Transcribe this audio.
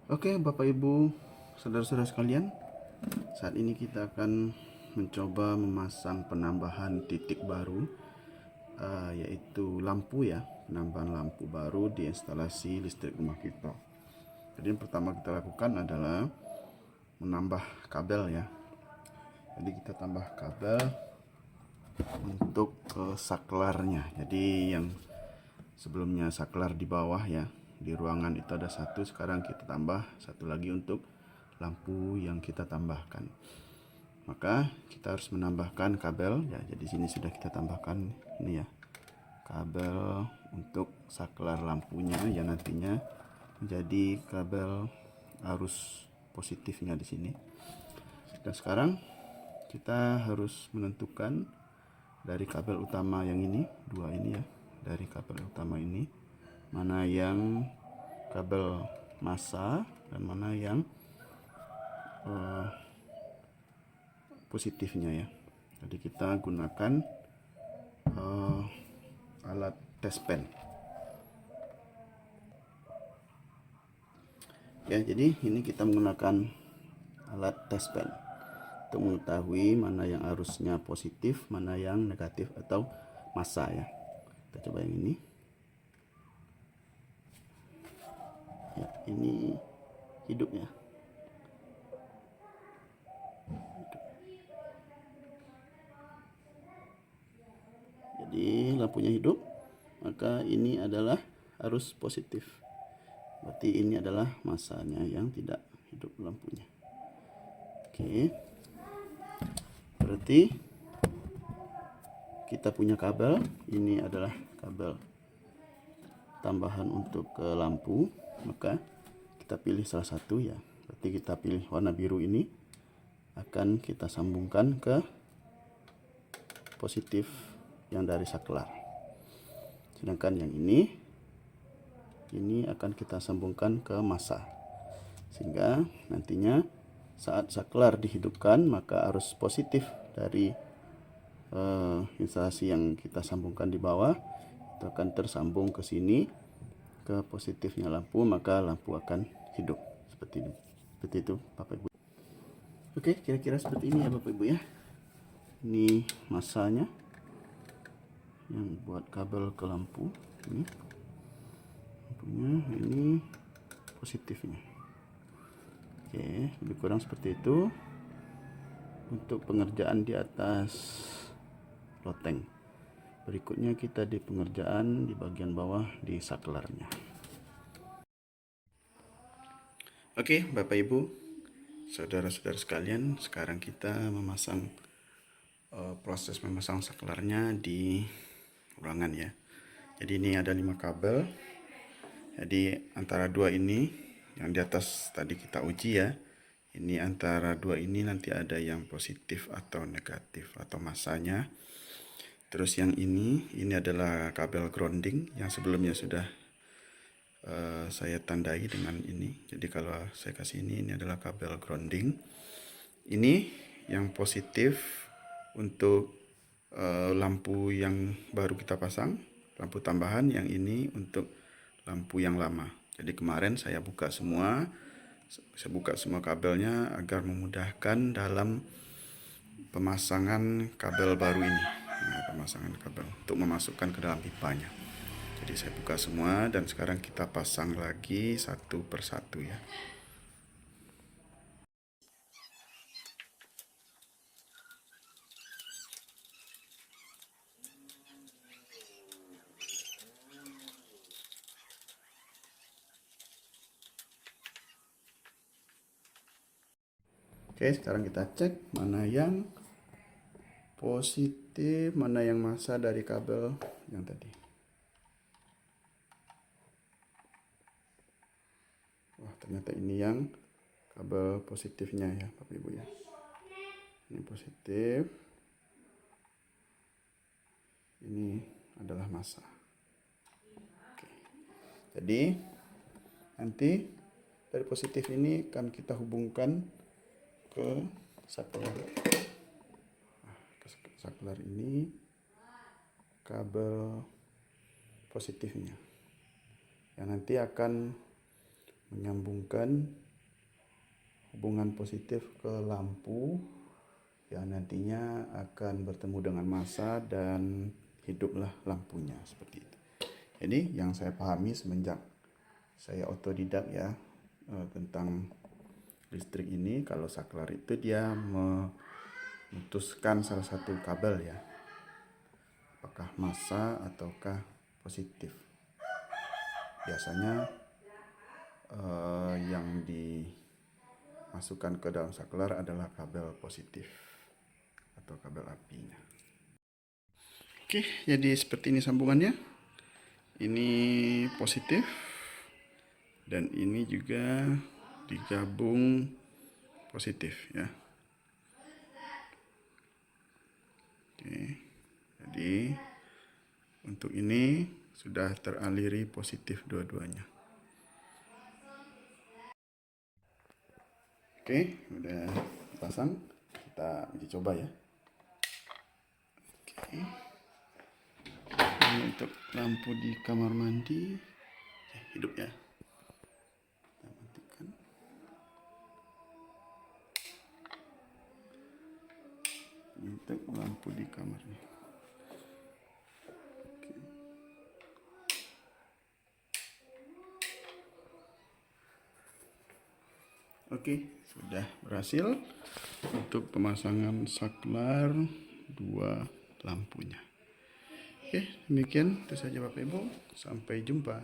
Oke, Bapak Ibu, saudara-saudara sekalian, saat ini kita akan mencoba memasang penambahan titik baru, yaitu lampu ya, penambahan lampu baru di instalasi listrik rumah kita. Jadi yang pertama kita lakukan adalah menambah kabel ya. Jadi kita tambah kabel untuk saklarnya. Jadi yang sebelumnya saklar di bawah ya, di ruangan itu ada satu, sekarang kita tambah satu lagi untuk lampu yang kita tambahkan. Maka kita harus menambahkan kabel ya. Jadi sini sudah kita tambahkan ini ya, kabel untuk saklar lampunya yang nantinya menjadi kabel arus positifnya di sini. Dan sekarang kita harus menentukan dari kabel utama yang ini, dua ini ya, dari kabel utama ini mana yang kabel massa dan mana yang positifnya ya. Jadi kita gunakan alat test pen ya. Jadi ini kita menggunakan alat test pen untuk mengetahui mana yang arusnya positif, mana yang negatif atau massa ya. Kita coba yang ini ya, ini hidup ya. Jadi lampunya hidup, maka ini adalah arus positif. Berarti ini adalah massanya yang tidak hidup lampunya. Oke. Berarti kita punya kabel, ini adalah kabel tambahan untuk ke lampu, maka kita pilih salah satu ya. Berarti kita pilih warna biru ini, akan kita sambungkan ke positif yang dari saklar. Sedangkan yang ini akan kita sambungkan ke massa, sehingga nantinya saat saklar dihidupkan maka arus positif dari instalasi yang kita sambungkan di bawah itu akan tersambung ke sini ke positifnya lampu, maka lampu akan hidup seperti itu Bapak Ibu. Oke, kira-kira seperti ini ya Bapak Ibu ya. Ini massanya yang buat kabel ke lampu, ini lampunya, ini positifnya. Oke, lebih kurang seperti itu untuk pengerjaan di atas loteng. Berikutnya kita di pengerjaan di bagian bawah di saklarnya. Oke, Bapak Ibu, saudara-saudara sekalian, sekarang kita memasang proses memasang saklarnya di ruangan ya. Jadi ini ada 5 kabel. Jadi antara dua ini yang di atas tadi kita uji ya. Ini antara dua ini nanti ada yang positif atau negatif atau massanya. Terus yang ini adalah kabel grounding yang sebelumnya sudah saya tandai dengan ini. Jadi kalau saya kasih ini adalah kabel grounding. Ini yang positif untuk lampu yang baru kita pasang, lampu tambahan. Yang ini untuk lampu yang lama. Jadi kemarin saya buka semua kabelnya agar memudahkan dalam pemasangan kabel baru ini. Nah, pemasangan kabel untuk memasukkan ke dalam pipanya. Jadi saya buka semua dan sekarang kita pasang lagi satu persatu ya. Oke, sekarang kita cek mana yang positif, mana yang massa dari kabel yang tadi. Wah, ternyata ini yang kabel positifnya ya Bapak Ibu ya. Ini positif, ini adalah massa. Oke. Jadi nanti dari positif ini akan kita hubungkan ke saklar. Saklar ini kabel positifnya yang nanti akan menyambungkan hubungan positif ke lampu yang nantinya akan bertemu dengan massa dan hiduplah lampunya seperti itu. Jadi yang saya pahami semenjak saya otodidak ya tentang listrik ini, kalau saklar itu dia memutuskan salah satu kabel ya, apakah massa ataukah positif. Biasanya yang dimasukkan ke dalam saklar adalah kabel positif atau kabel apinya. Oke, jadi seperti ini sambungannya. Ini positif dan ini juga digabung positif ya. Oke, jadi untuk ini sudah teraliri positif dua-duanya. Oke, udah pasang. Kita uji coba ya. Oke. Ini untuk lampu di kamar mandi. Oke, hidup ya. Kita matikan. Ini untuk lampu di kamarnya. Oke, sudah berhasil untuk pemasangan saklar dua lampunya. Oke, demikian itu saja Bapak Ibu. Sampai jumpa.